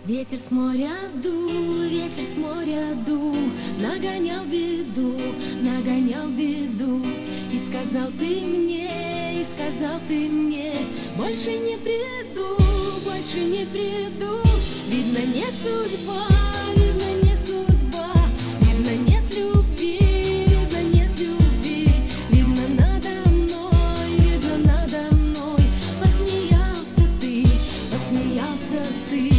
Ветер с моря дул, ветер с моря дул, нагонял беду. И сказал ты мне, больше не приду, больше не приду. Видно, не судьба, видно, не судьба, видно, нет любви, видно, нет любви. Видно, надо мной посмеялся ты, посмеялся ты.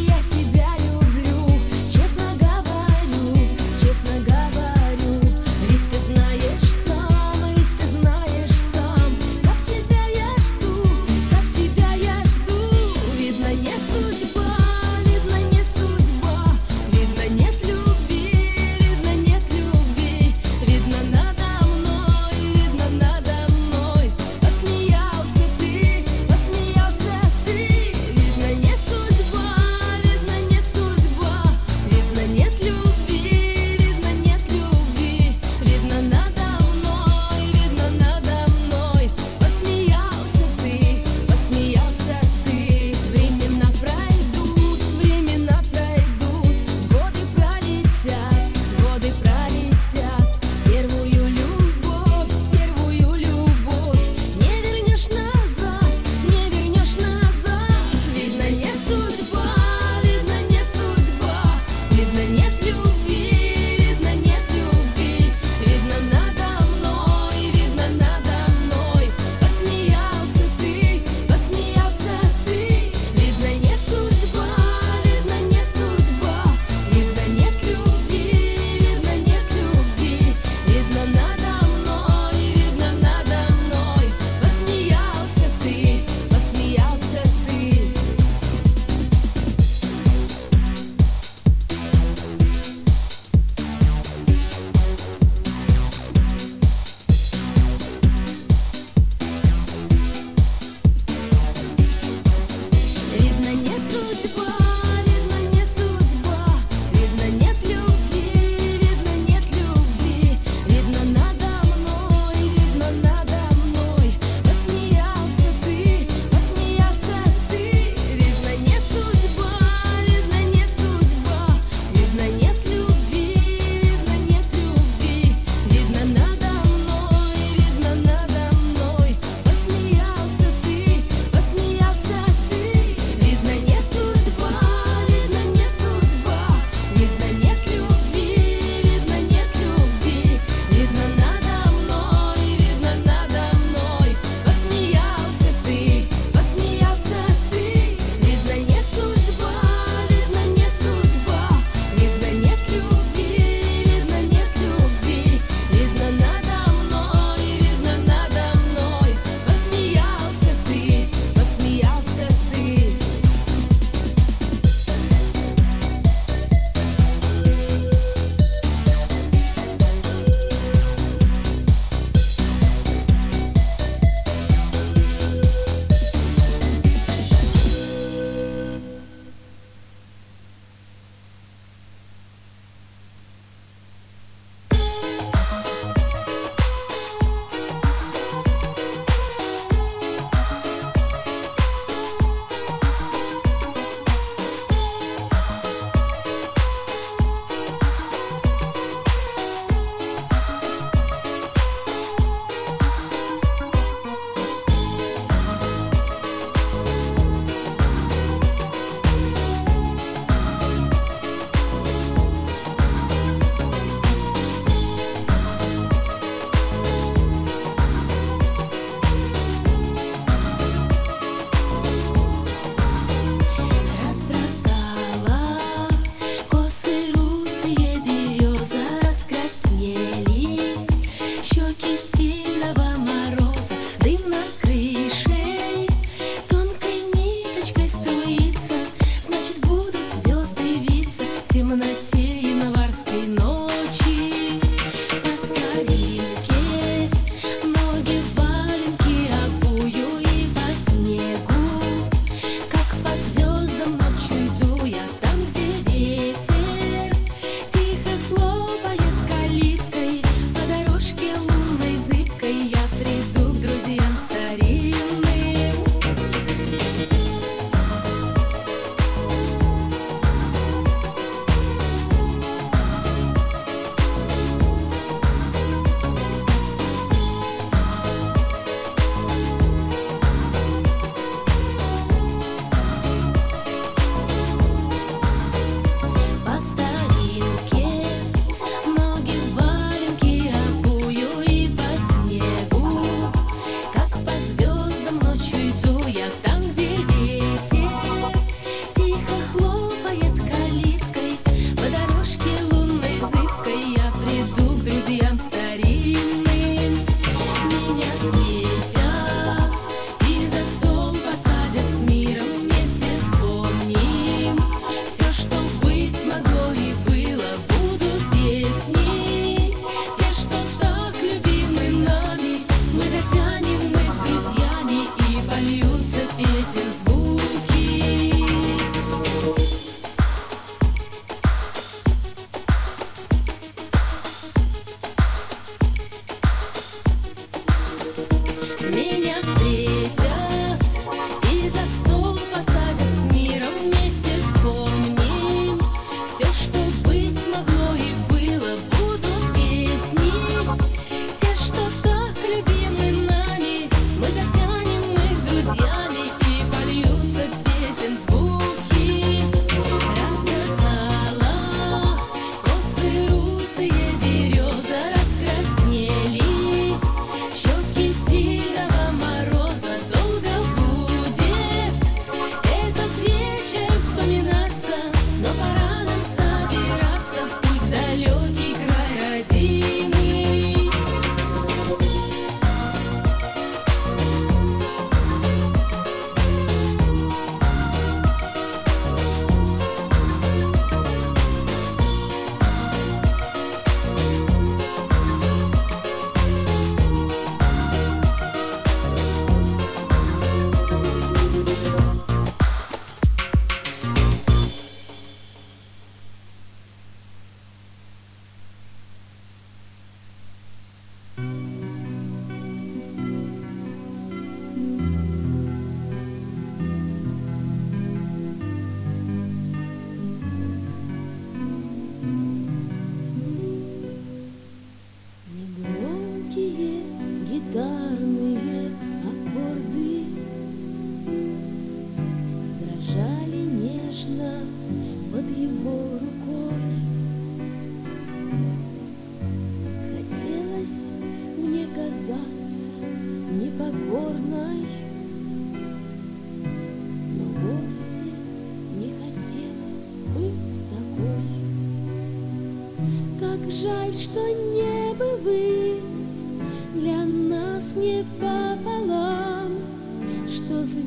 Я тебя люблю, честно говоря.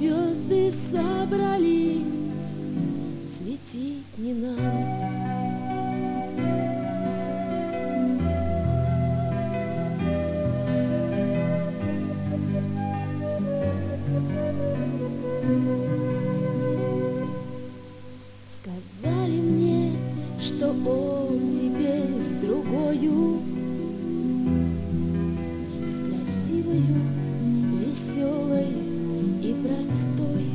звезды собрались светить не нам. Сказали мне, что он теперь с другою, с красивою, веселой и простой,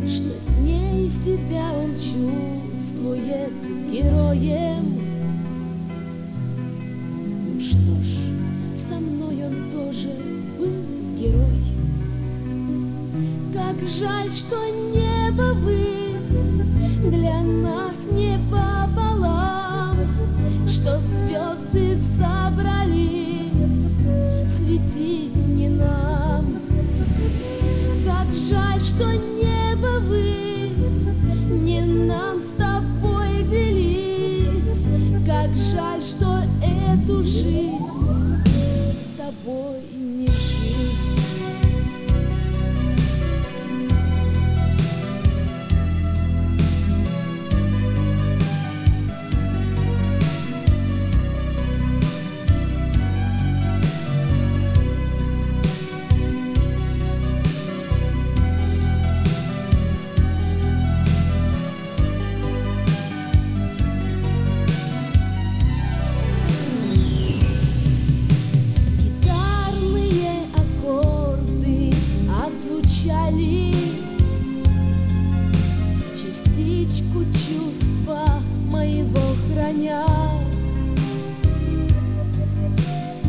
что с ней себя он чувствует героем. Ну что ж, со мной он тоже был герой. Как жаль, что небо ввысь для нас не пополам, что звезды собрались светить не нам. Как жаль, что небо ввысь не нам с тобой делить. Как жаль, что эту жизнь с тобой не жить. Частичку чувства моего храня,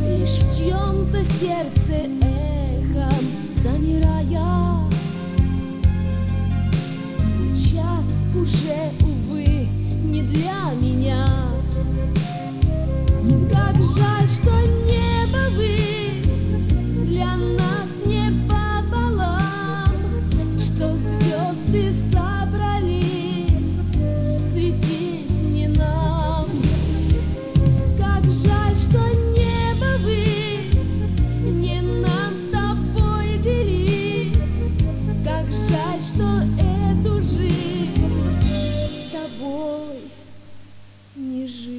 лишь в чьем-то сердце эхом замирая, звучат уже, увы, не для меня. Как жаль, что небо ввысь для нас не пополам, что звезды собрались светить не нам. Как жаль, что небо ввысь не нам с тобой делить. Как жаль, что эту жизнь с тобой не жить.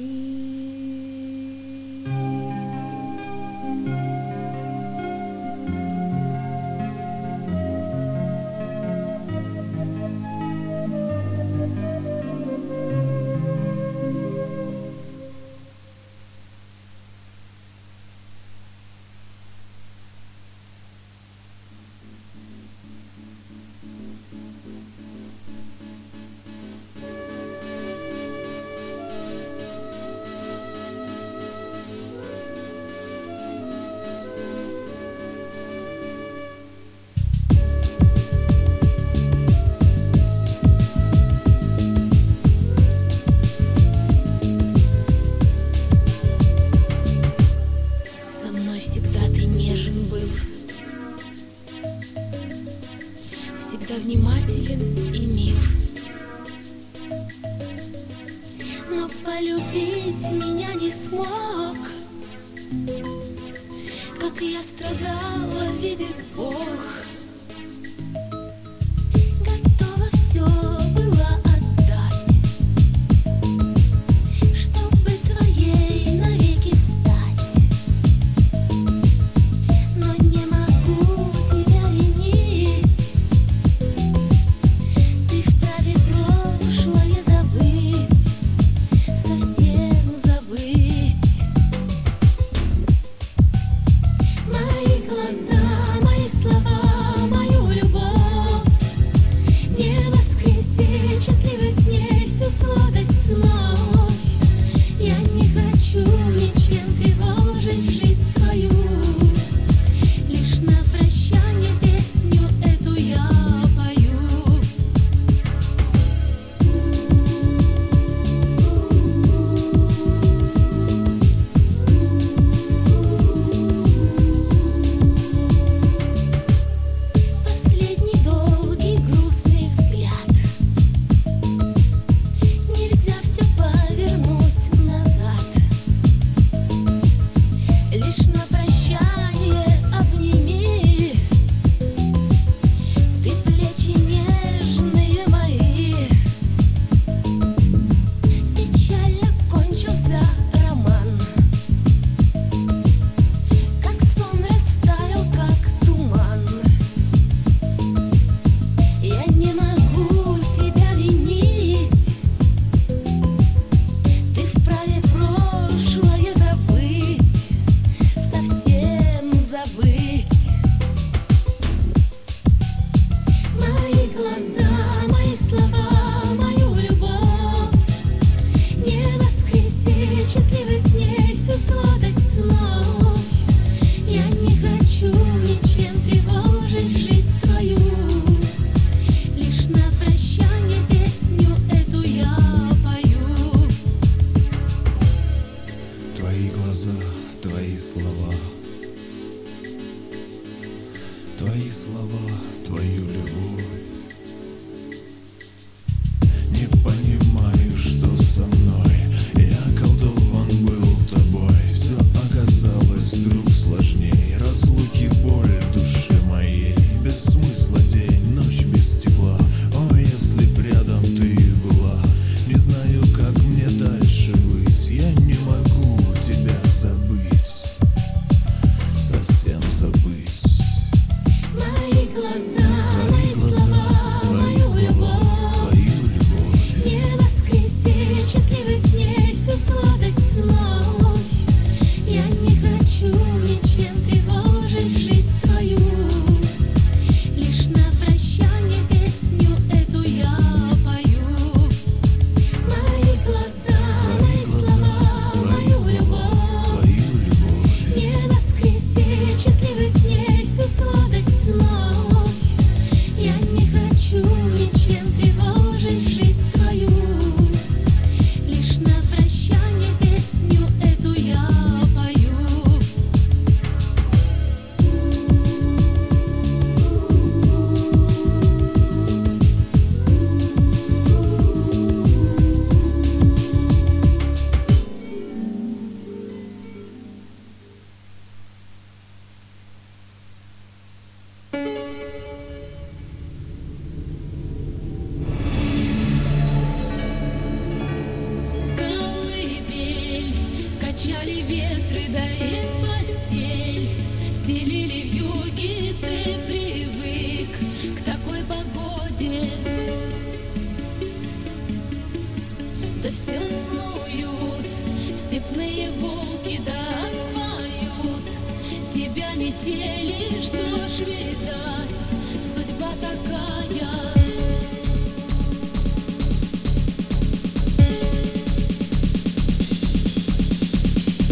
Всегда внимателен и мил, но полюбить меня не смог. Как я страдала, видит Бог. Готова все была отдать, чтобы твоей навеки стать. Но не могу тебя винить, ты вправе прошлое забыть, совсем забыть. Мои глаза твои слова, твою любовь. Не понимаю, что со мной. Я околдован был тобой. Все оказалось вдруг сложней. Разлуки, боль в душе моей. Без смысла день, ночь без тепла. О, если б рядом ты была. Не знаю, как мне дальше быть. Я не могу тебя забыть. Совсем забыть. Мои глаза, Твои глаза, твои слова, твою любовь. не воскреси счастливых дней всю сладость вновь. Я не хочу ничем тревожить жизнь твою. Лишь на прощание песню эту я пою. Мои глаза, Твои глаза, твои мою слова, любовь. твою любовь. Не воскреси счастливых дней всю сладость вновь. Я не хочу ничем тревожить жизнь твою. Лишь на прощание песню эту я пою. Колыбель, качали ветры, да и постель. Стелили вьюги, ты привык к такой погоде. Да все снуют степные волки, да поют. Тебя метели, что ж видать, судьба такая.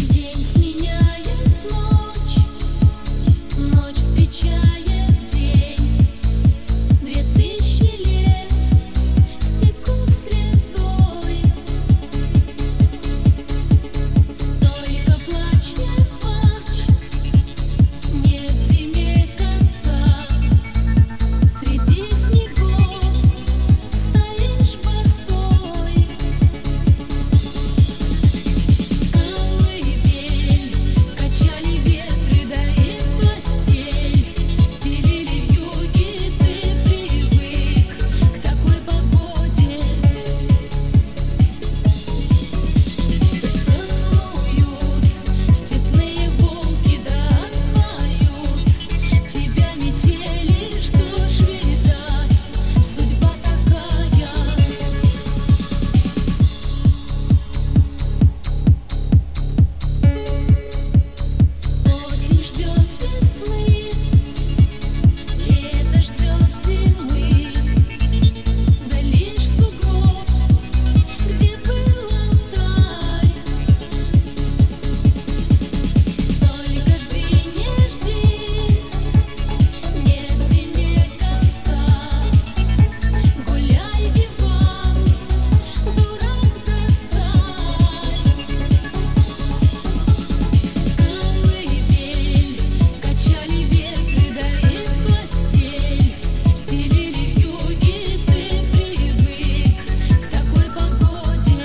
День сменяет ночь, ночь встречает день. 2000 лет стекут слезой. Только плачь, не плачь, нет зиме конца. Среди снегов стоишь босой. Колыбель, качали ветры, да и постель. Стелили вьюги, ты привык к такой погоде. Все снуют степные волки, да поют. Тебя метели, что ж видать, судьба такая. Осень ждет весны, лето ждет зимы. Да лишь сугроб, где был Алтай. Только жди, не жди, нет зиме конца. Гуляй, Иван, дурак да царь. Колыбель, качали ветры, да и постель. Стелили вьюги, ты привык к такой погоде.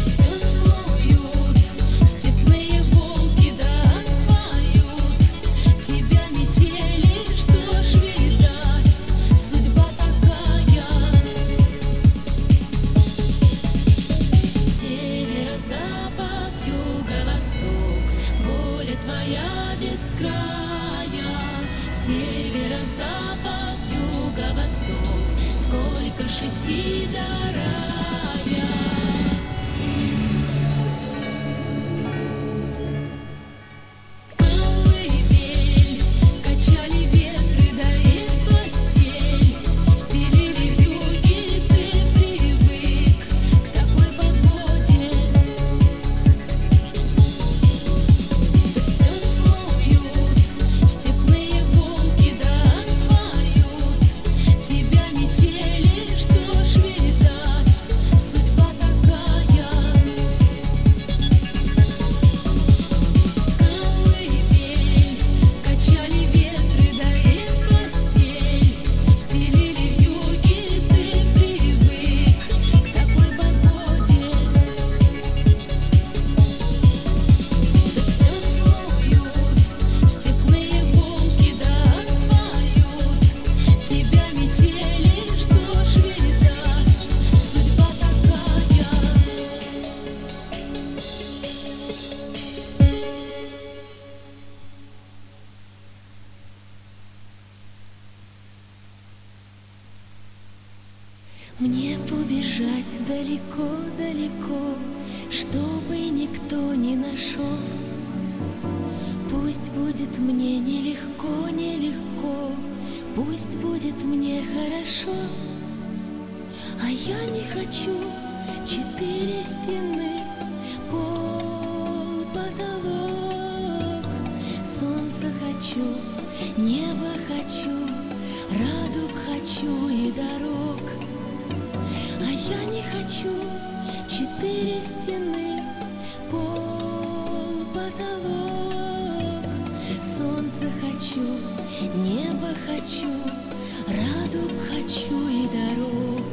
Все снуют степные волки, да поют. Тебя метели, что ж видать, судьба такая. Северо-запад, юго-восток, воля твоя без края. Северо-запад, юго-восток, сколько ж идти до рая. Колыбель, качали ветры, да и постель. Стелили вьюги, ты привык к такой погоде. Все снуют степные волки, да поют. Тебя метели, что ж видать, Мне побежать далеко-далеко, чтобы никто не нашел. Пусть будет мне нелегко, нелегко, пусть будет мне хорошо. А я не хочу 4 стены, пол, потолок. Солнце хочу, небо хочу, радуг хочу и дорог. А я не хочу 4 стены, пол, потолок. Солнце хочу, небо хочу, радуг хочу и дорог.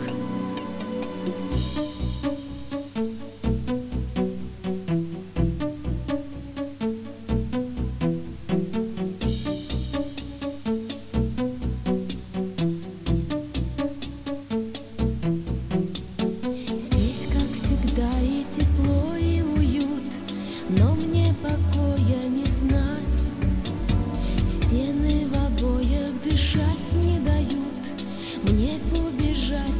Здесь, как всегда, и тепло, и уют, но мне покоя не знать. Стены в обоях дышать не дают, мне побежать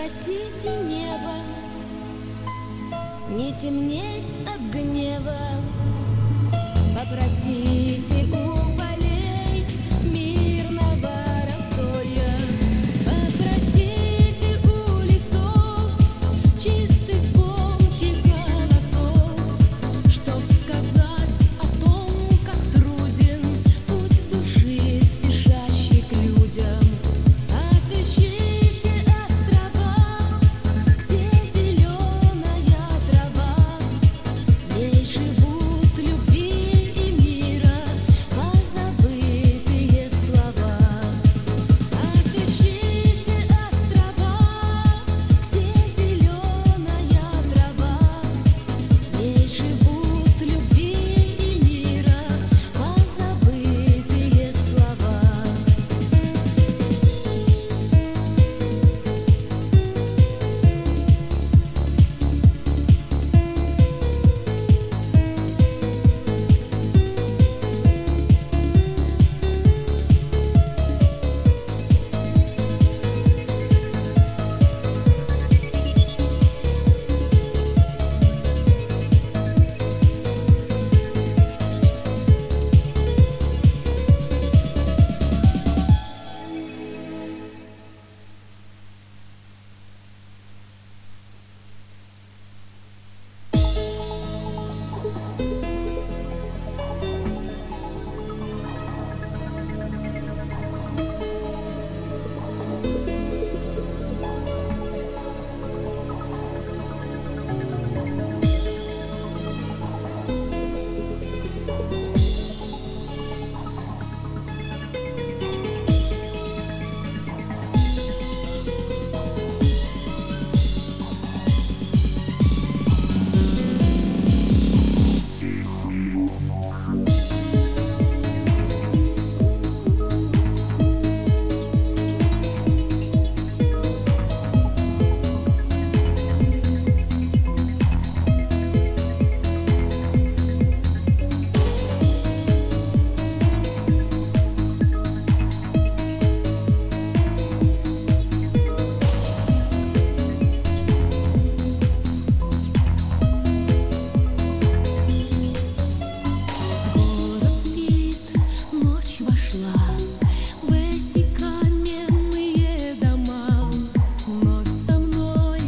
Попросите небо не темнеть от гнева. Попросите у полей мирного раздолья. Попросите у лесов чистых звонких голосов, чтоб сказать о том, как труден путь души, спешащей к людям. Отыщите острова, где зеленая трава, в ней живут любви и мира позабытые слова. Отыщите острова, где зеленая трава, в ней живут любви и мира позабытые слова. Город спит, ночь вошла в эти каменные дома. Вновь со мной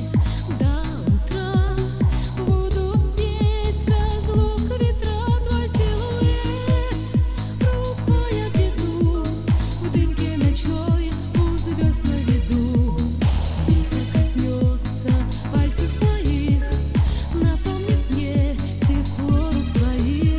до утра будут петь разлук ветра. Твой силуэт рукой обведу, в дымке ночной у звезд на виду. Ветер коснется пальцев моих, напомнив мне тепло рук твоих.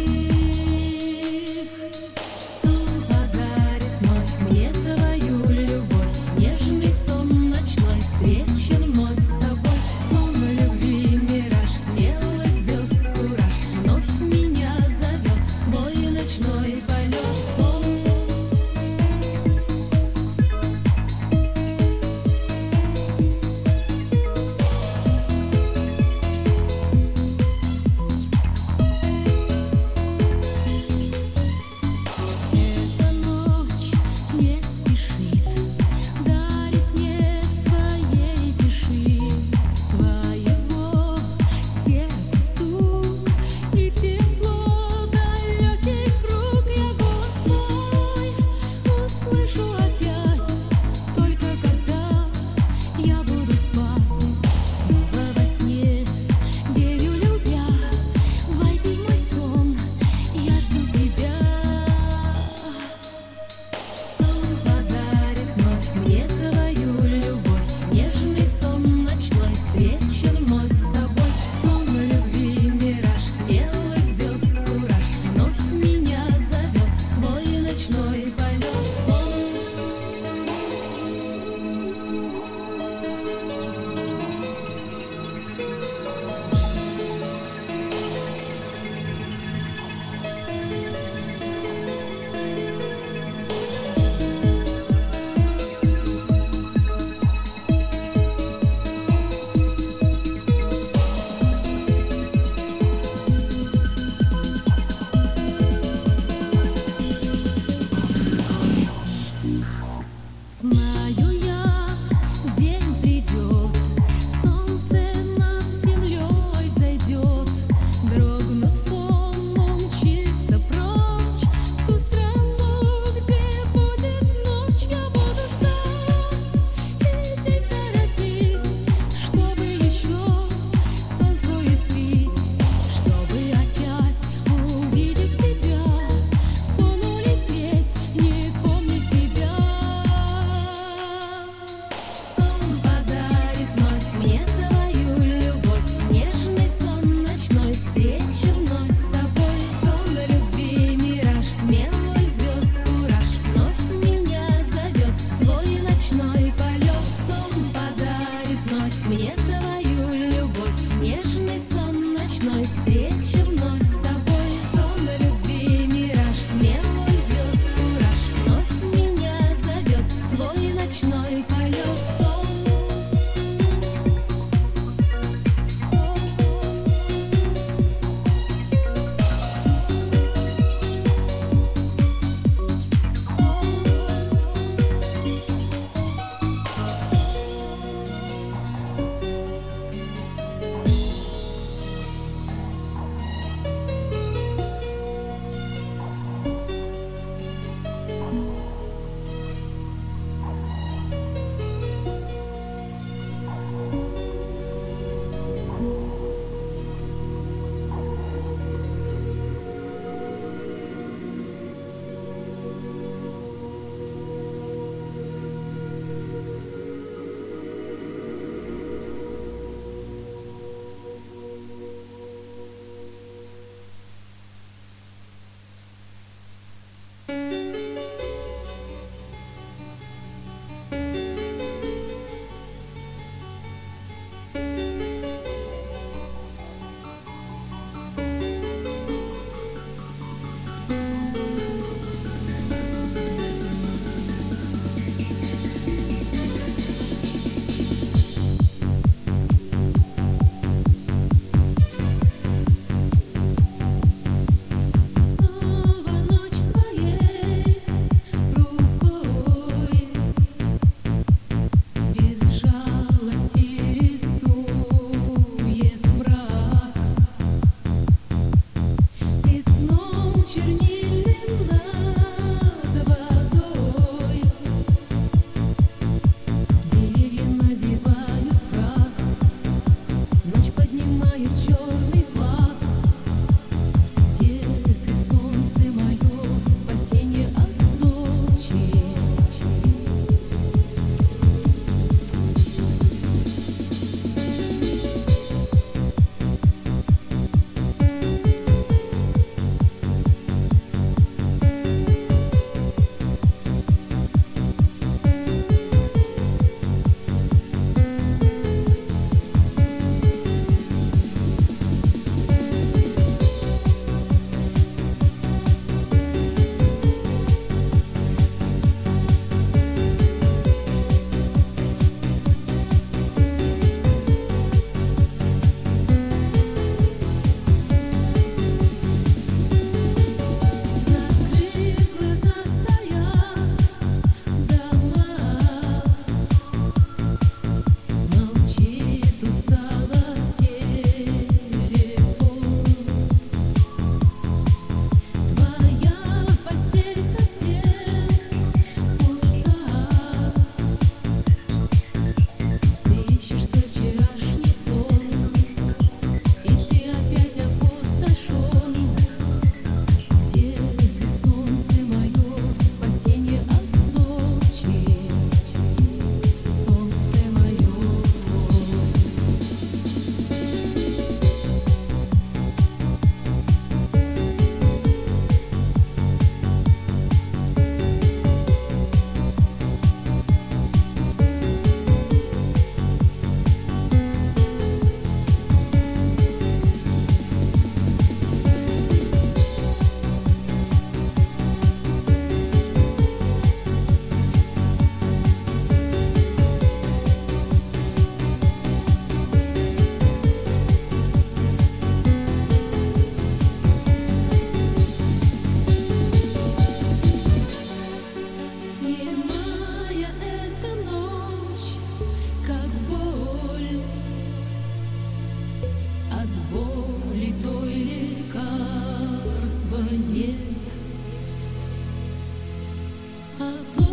Сон подарит вновь мне твою любовь, нежный сон ночной встречи вновь с тобой. Сон любви, мираж смелых звезд, кураж вновь меня зовет в свой ночной полет. Сон эта ночь не спешит, дарит мне в своей тиши твоего сердца стук и тепло далеких рук. Я голос твой услышу опять, только когда я буду спать. Снова во сне, верю любя, войди в мой сон, я жду тебя. Сон подарит вновь мне твою любовь, нежный сон ночной встречи вновь с тобой. Сон любви, мираж смелых звезд, кураж вновь меня зовет в свой ночной полет. Сон зло.